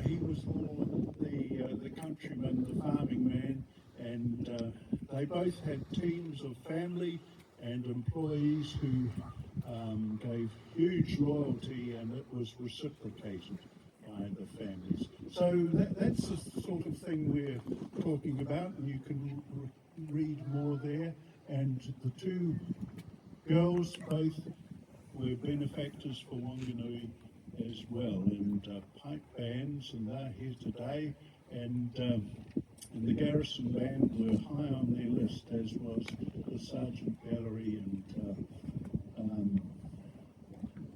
he was more the countryman, the farming man, and they both had teams of family and employees who gave huge loyalty, and it was reciprocated by the families. So that's the sort of thing we're talking about, and you can read more there. And the two girls both were benefactors for Wanganui as well, and pipe bands, and they're here today, and the Garrison Band were high on their list, as was the Sergeant Gallery and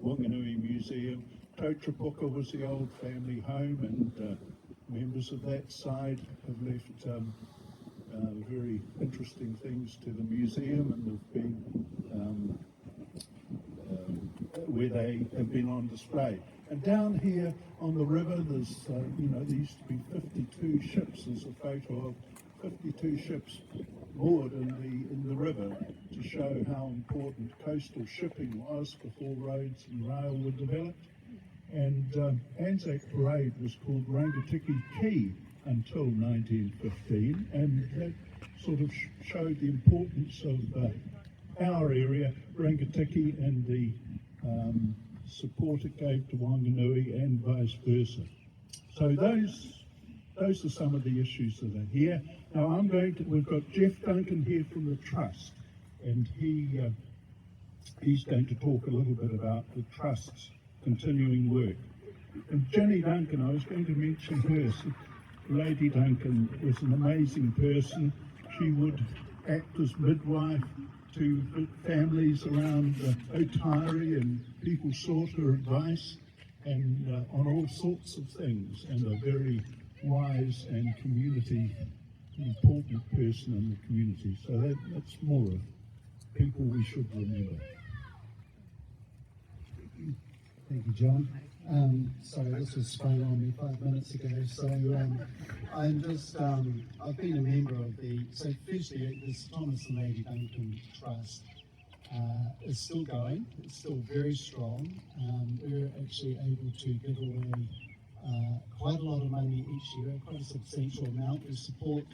Wanganui Museum. Totrapuka was the old family home, and members of that side have left very interesting things to the museum, and have been where they have been on display. And down here on the river, there's, there used to be 52 ships. There's a photo of 52 ships moored in the river to show how important coastal shipping was before roads and rail were developed. And Anzac Parade was called Rangatiki Quay until 1915, and that sort of showed the importance of our area, Rangatiki, and the support it gave to Wanganui and vice versa. So those are some of the issues that are here. Now we've got Jeff Duncan here from the Trust, and he's going to talk a little bit about the Trust's continuing work. And Jenny Duncan, I was going to mention her. Lady Duncan was an amazing person. She would act as midwife to families around Otairi, and people sought her advice and on all sorts of things, and a very wise and important person in the community. So that's more of people we should remember. Thank you, John. Sorry, this was sprung on me 5 minutes ago. So I've been a member of so firstly, this Thomas and Lady Duncan Trust is still going. It's still very strong. We're actually able to give away quite a lot of money each year, quite a substantial amount. We support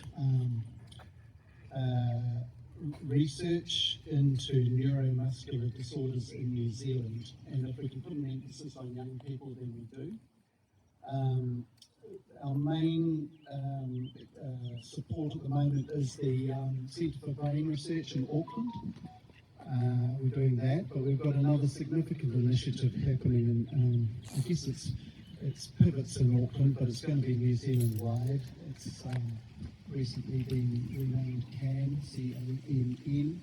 research into neuromuscular disorders in New Zealand, and if we can put an emphasis on young people, then we do. Our main support at the moment is the Centre for Brain Research in Auckland. We're doing that, but we've got another significant initiative happening in, I guess it's pivots in Auckland, but it's going to be New Zealand wide. It's recently been renamed CAN, C-A-N-N,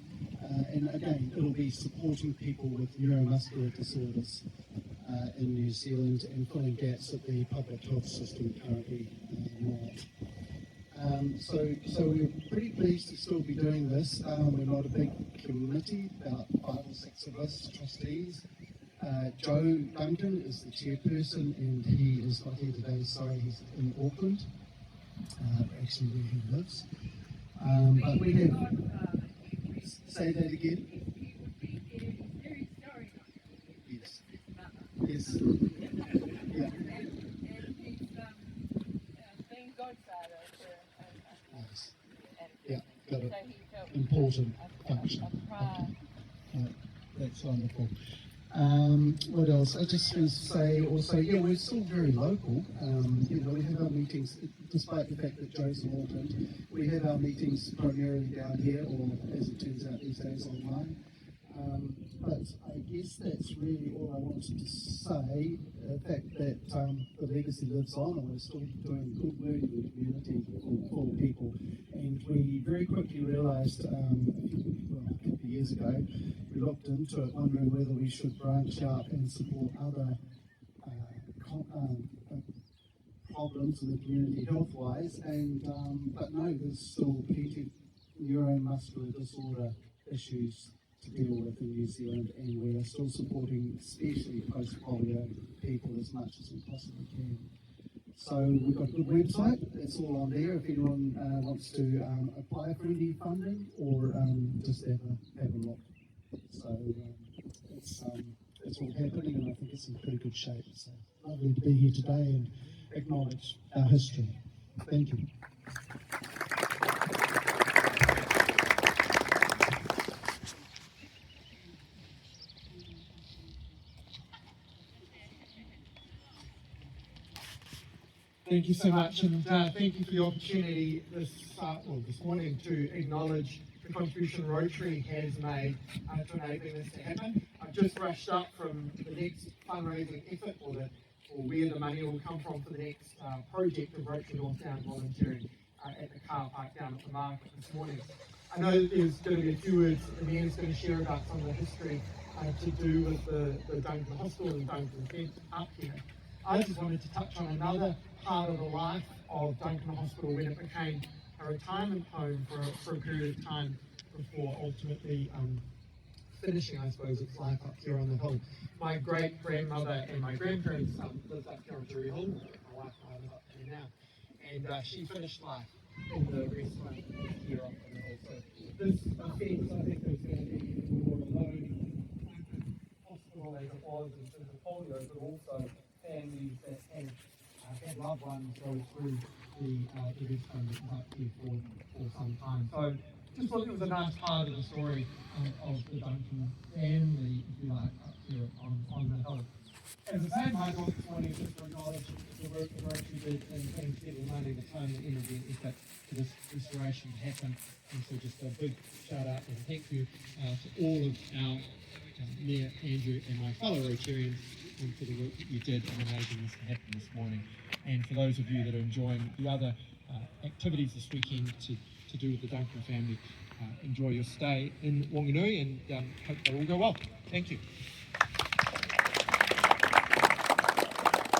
and again, it'll be supporting people with neuromuscular disorders in New Zealand and filling gaps that the public health system currently not. So we're pretty pleased to still be doing this. We're not a big committee, about 5 or 6 of us trustees. Joe Duncan is the chairperson, and he is not here today. Sorry, he's in Auckland, actually where he lives. But we have. Say that again. Yes. Yes. Yeah. Nice. Yeah, got it. Important function. Okay. That's wonderful. What else? I just want to say also, yeah, we're still very local. We have our meetings, despite the fact that Joe's in Auckland, we have our meetings primarily down here, or as it turns out these days, online. But I guess that's really all I wanted to say. The fact that the legacy lives on, and we're still doing good work in the community for people. And we very quickly realised, a couple of years ago, we looked into it, wondering whether we should branch out and support other problems in the community health-wise. And but no, there's still plenty of neuromuscular disorder issues to deal with in New Zealand, and we are still supporting, especially post-polio people, as much as we possibly can. So we've got a good website, it's all on there if anyone wants to apply for any funding or just have a look. So it's all happening, and I think it's in pretty good shape. So lovely to be here today, and acknowledge our history. Thank you. Thank you so much, and thank you for the opportunity this morning to acknowledge the contribution Rotary has made to enabling this to happen. I've just rushed up from the next fundraising effort, or where the money will come from for the next project of Rotary North Down volunteering at the car park down at the market this morning. I know that there's going to be a few words that Amanda's going to share about some of the history to do with the Duncan Hospital and Duncan Fence up here. I just wanted to touch on another part of the life of Duncan Hospital when it became a retirement home for a period of time before ultimately finishing, I suppose, its life up here on the hill. My great-grandmother and my grandparents lived up here on Drury Hill. My wife and I live up here now. And she finished life in the restaurant here up on the hill. So this offence, I think, is going to be more alone hospital as it was in terms of polio, but also families that had loved ones go through the restaurant that was up here for some time. So just thought it was a nice part of the story of the Duncan family, if you like, up here on the hill. As I say, my goal this morning is just to acknowledge the work that Rotary did in putting together the money, the time, the energy and effort for this restoration to happen. And so just a big shout out and thank you to all of our Mayor Andrew and my fellow Rotarians for the work that you did in enabling this to happen this morning. And for those of you that are enjoying the other activities this weekend to do with the Duncan family, enjoy your stay in Wanganui and hope they all go well. Thank you.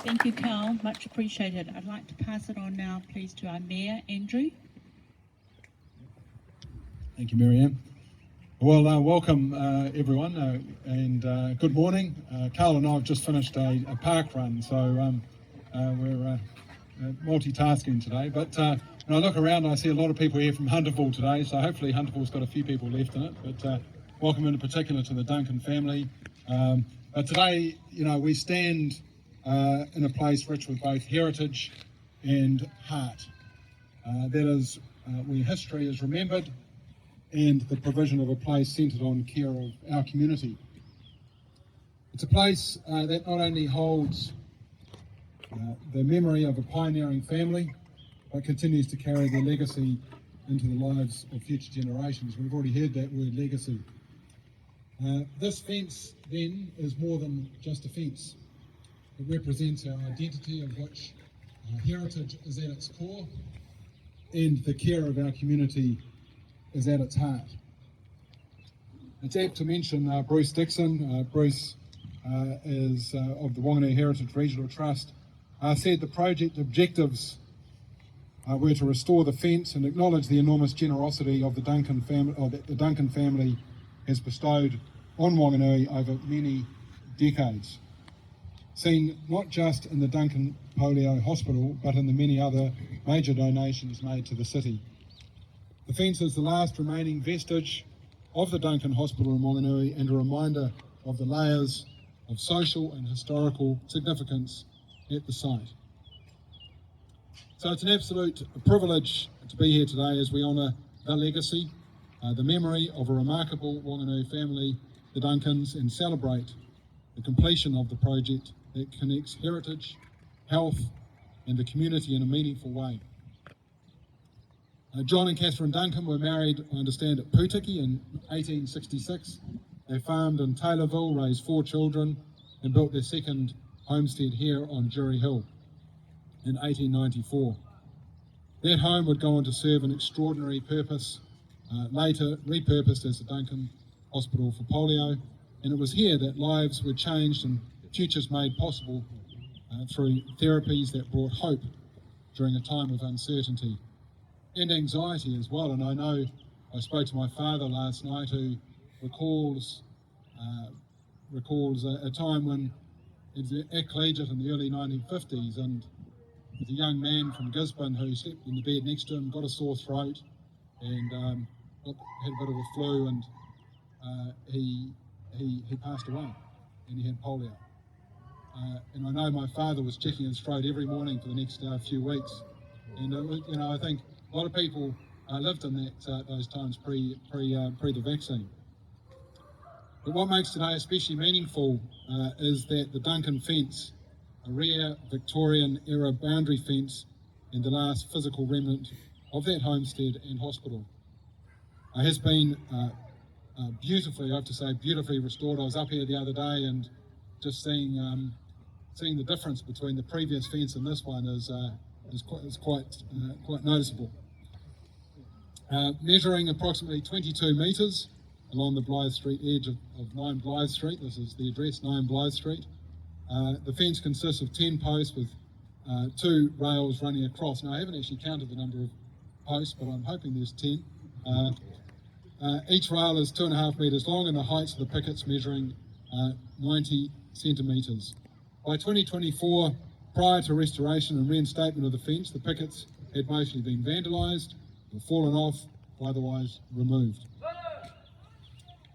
Thank you, Carl. Much appreciated. I'd like to pass it on now, please, to our Mayor, Andrew. Thank you, Marianne. Well, welcome everyone, and good morning. Carl and I have just finished a park run, so we're multitasking today. But when I look around, I see a lot of people here from Hunterville today, so hopefully Hunterville's got a few people left in it. But welcome in particular to the Duncan family. But today, we stand in a place rich with both heritage and heart. That is, where history is remembered and the provision of a place centred on care of our community. It's a place that not only holds the memory of a pioneering family, but continues to carry their legacy into the lives of future generations. We've already heard that word, legacy. This fence, then, is more than just a fence. It represents our identity, of which heritage is at its core, and the care of our community is at its heart. It's apt to mention Bruce Dixon. Bruce is of the Wanganui Heritage Regional Trust. Said the project objectives were to restore the fence and acknowledge the enormous generosity of the Duncan family, that the Duncan family has bestowed on Wanganui over many decades. Seen not just in the Duncan Polio Hospital, but in the many other major donations made to the city. The fence is the last remaining vestige of the Duncan Hospital in Wanganui and a reminder of the layers of social and historical significance at the site. So it's an absolute privilege to be here today as we honour the legacy, the memory of a remarkable Wanganui family, the Duncans, and celebrate the completion of the project that connects heritage, health and the community in a meaningful way. John and Catherine Duncan were married, I understand, at Putiki in 1866. They farmed in Taylorville, raised 4 children and built their second homestead here on Drury Hill in 1894. That home would go on to serve an extraordinary purpose, later repurposed as the Duncan Hospital for Polio, and it was here that lives were changed and futures made possible through therapies that brought hope during a time of uncertainty and anxiety as well. And I know I spoke to my father last night, who recalls a time when he was at collegiate in the early 1950s, and with a young man from Gisborne who slept in the bed next to him, got a sore throat and had a bit of a flu, and he passed away, and he had polio. and I know my father was checking his throat every morning for the next few weeks. And I think a lot of people lived in those times pre the vaccine. But what makes today especially meaningful is that the Duncan fence, a rare Victorian era boundary fence, and the last physical remnant of that homestead and hospital, has been beautifully, I have to say, beautifully restored. I was up here the other day and just seeing the difference between the previous fence and this one is quite noticeable. Measuring approximately 22 metres along the Blythe Street edge of 9 Blythe Street. This is the address, 9 Blythe Street. The fence consists of 10 posts with 2 rails running across. Now, I haven't actually counted the number of posts, but I'm hoping there's 10. Each rail is 2.5 metres long, and the heights of the pickets measuring 90 centimetres. By 2024, prior to restoration and reinstatement of the fence, the pickets had mostly been vandalised, or fallen off, or otherwise removed.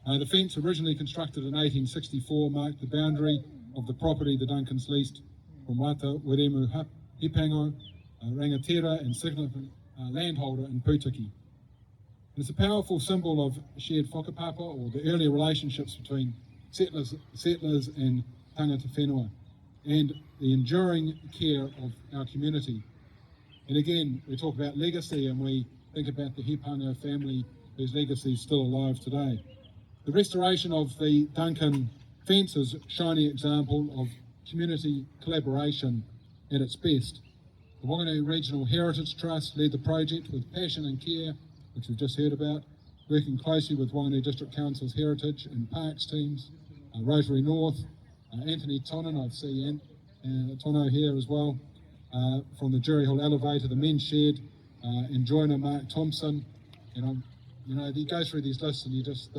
The fence, originally constructed in 1864, marked the boundary of the property the Duncans leased from Wata Weremu Hipango, Rangatira, and significant landholder in Putiki. It's a powerful symbol of shared whakapapa, or the earlier relationships between settlers and tangata whenua, and the enduring care of our community. And again, we talk about legacy, and we think about the Hipango family whose legacy is still alive today. The restoration of the Duncan fence is a shining example of community collaboration at its best. The Whanganui Regional Heritage Trust led the project with passion and care, which we've just heard about, working closely with Whanganui District Council's Heritage and Parks teams, Rotary North, Anthony Tonnen, I see Tono here as well, from the Jury Hill Elevator, the Men's Shed, and joiner Mark Thompson. And you go through these lists and you just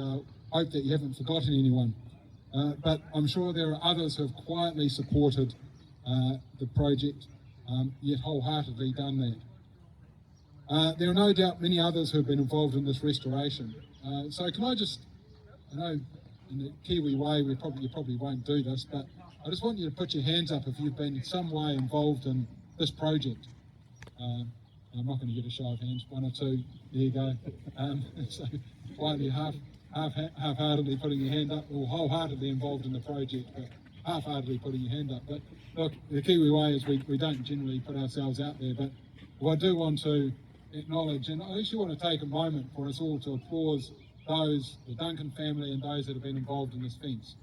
hope that you haven't forgotten anyone. But I'm sure there are others who have quietly supported the project, yet wholeheartedly done that. There are no doubt many others who have been involved in this restoration. So can I know in the Kiwi way you probably won't do this, but I just want you to put your hands up if you've been in some way involved in this project. I'm not going to get a show of hands, 1 or 2, there you go. So quietly half-heartedly putting your hand up, or wholeheartedly involved in the project, but half-heartedly putting your hand up. But look, the Kiwi way is we don't generally put ourselves out there, but I do want to acknowledge, and I actually want to take a moment for us all to applaud those, the Duncan family and those that have been involved in this fence.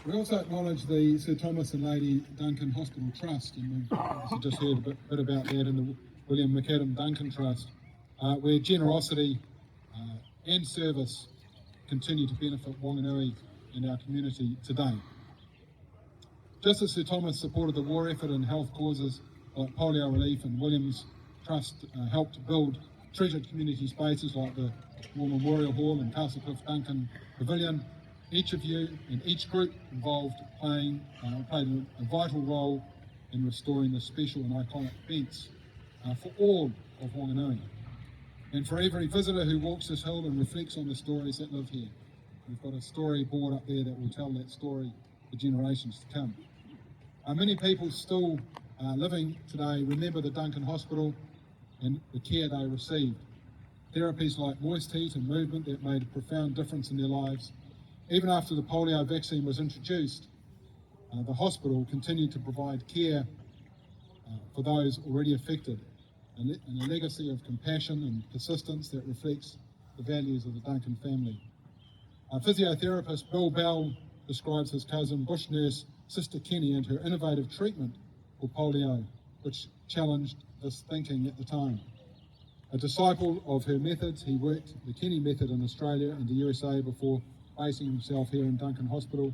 We also acknowledge the Sir Thomas and Lady Duncan Hospital Trust, and we've obviously just heard a bit about that in the William McAdam Duncan Trust, where generosity and service continue to benefit Whanganui and our community today. Just as Sir Thomas supported the war effort and health causes like polio relief, and William's Trust helped build treasured community spaces like the War Memorial Hall and Castlecliff Duncan Pavilion, each of you and each group involved played a vital role in restoring this special and iconic fence for all of Whanganui, and for every visitor who walks this hill and reflects on the stories that live here. We've got a storyboard up there that will tell that story for generations to come. Many people still living today remember the Duncan Hospital and the care they received. Therapies like moist heat and movement that made a profound difference in their lives. Even after the polio vaccine was introduced, the hospital continued to provide care for those already affected, and a legacy of compassion and persistence that reflects the values of the Duncan family. Physiotherapist Bill Bell describes his cousin bush nurse Sister Kenny and her innovative treatment for polio, which challenged this thinking at the time. A disciple of her methods, he worked the Kenny method in Australia and the USA before basing himself here in Duncan Hospital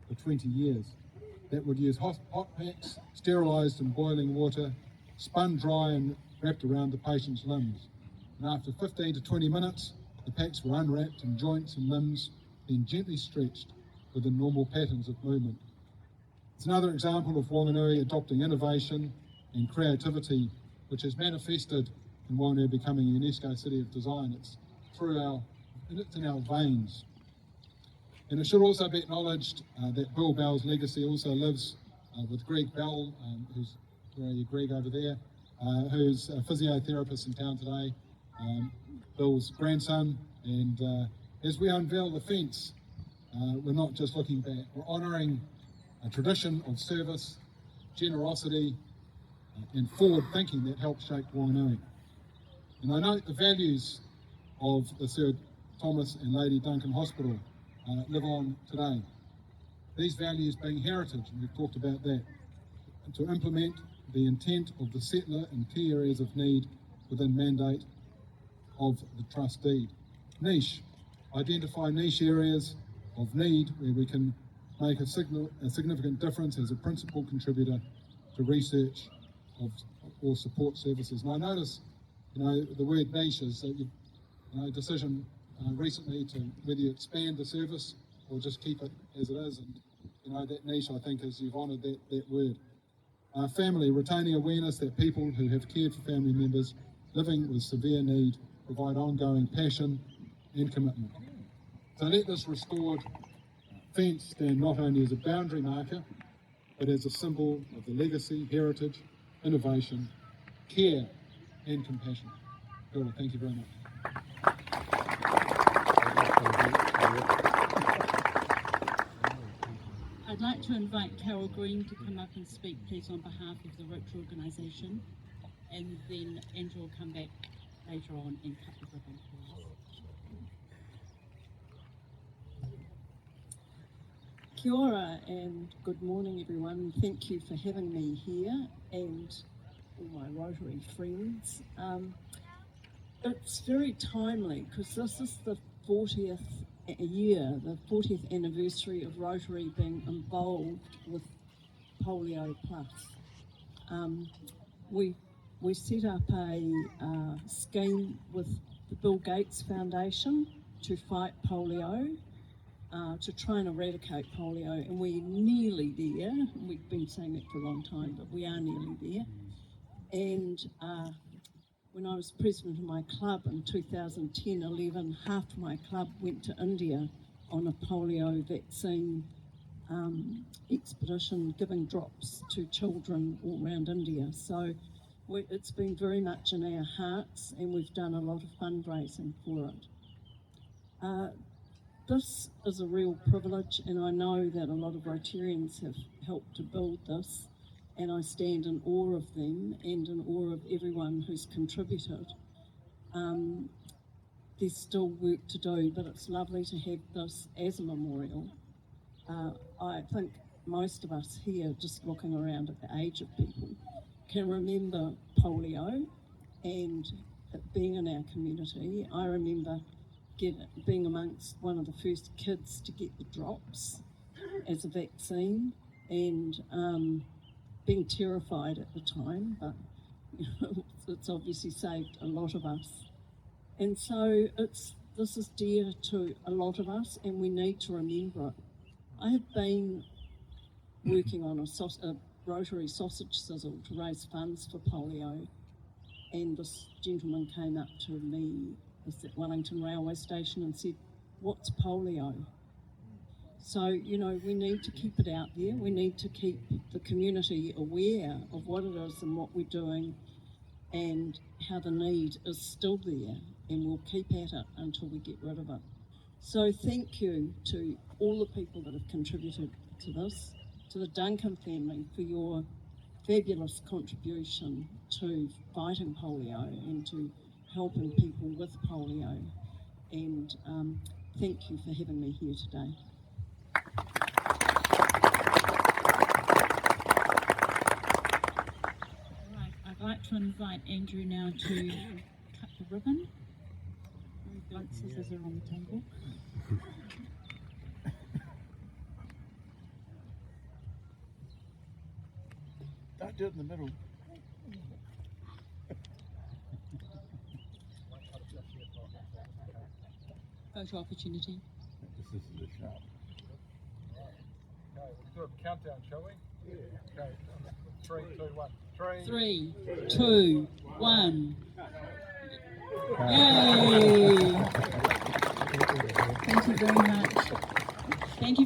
for 20 years. That would use hot packs, sterilised in boiling water, spun dry and wrapped around the patient's limbs. And after 15 to 20 minutes, the packs were unwrapped and joints and limbs then gently stretched within normal patterns of movement. It's another example of Whanganui adopting innovation and creativity, which has manifested in Whanganui becoming a UNESCO City of Design. It's it's in our veins. And it should also be acknowledged that Bill Bell's legacy also lives with Greg Bell, who's, where are you, Greg, over there, who's a physiotherapist in town today, Bill's grandson. And as we unveil the fence, we're not just looking back, we're honouring a tradition of service, generosity, and forward thinking that helped shape Whanganui. And I note the values of the Sir Thomas and Lady Duncan Hospital live on today. These values being heritage, and we've talked about that, and to implement the intent of the settler in key areas of need within mandate of the trust deed. Niche, identify niche areas of need where we can make a significant difference as a principal contributor to research or support services. And I notice, the word niche is that a decision recently to whether you expand the service or just keep it as it is. And that niche, I think, is you've honoured that word. Family, retaining awareness that people who have cared for family members living with severe need provide ongoing passion and commitment. So let this restored fence stand not only as a boundary marker, but as a symbol of the legacy, heritage, innovation, care and compassion. Good, thank you very much. I'd like to invite Carol Green to come up and speak, please, on behalf of the Rotary organisation, and then Andrew will come back later on and cut the ribbon, please. Kia ora and good morning everyone. Thank you for having me here and all my Rotary friends. It's very timely because this is the 40th year, the 40th anniversary of Rotary being involved with Polio Plus. We set up a scheme with the Bill Gates Foundation to fight polio, to try and eradicate polio, and we're nearly there. We've been saying it for a long time, but we are nearly there. And when I was president of my club in 2010-11, half my club went to India on a polio vaccine expedition, giving drops to children all around India. So it's been very much in our hearts, and we've done a lot of fundraising for it. This is a real privilege, and I know that a lot of Rotarians have helped to build this, and I stand in awe of them and in awe of everyone who's contributed. There's still work to do, but it's lovely to have this as a memorial. I think most of us here, just looking around at the age of people, can remember polio and it being in our community. I remember being amongst one of the first kids to get the drops as a vaccine, and being terrified at the time, but it's obviously saved a lot of us. And so this is dear to a lot of us, and we need to remember it. I have been working on a Rotary sausage sizzle to raise funds for polio, and this gentleman came up to me at Wellington Railway Station and said, "What's polio?" So, we need to keep it out there. We need to keep the community aware of what it is and what we're doing and how the need is still there, and we'll keep at it until we get rid of it. So thank you to all the people that have contributed to this, to the Duncan family for your fabulous contribution to fighting polio and to helping people with polio. And thank you for having me here today. Right, I'd like to invite Andrew now to cut the ribbon. Blunt scissors are on the table. Don't do it in the middle. Photo opportunity. This is the sharp. Okay, we'll do a countdown, shall we? Yeah. Okay, 3, 2, 1. 3, 2, 1. Yay! Thank you very much. Thank you.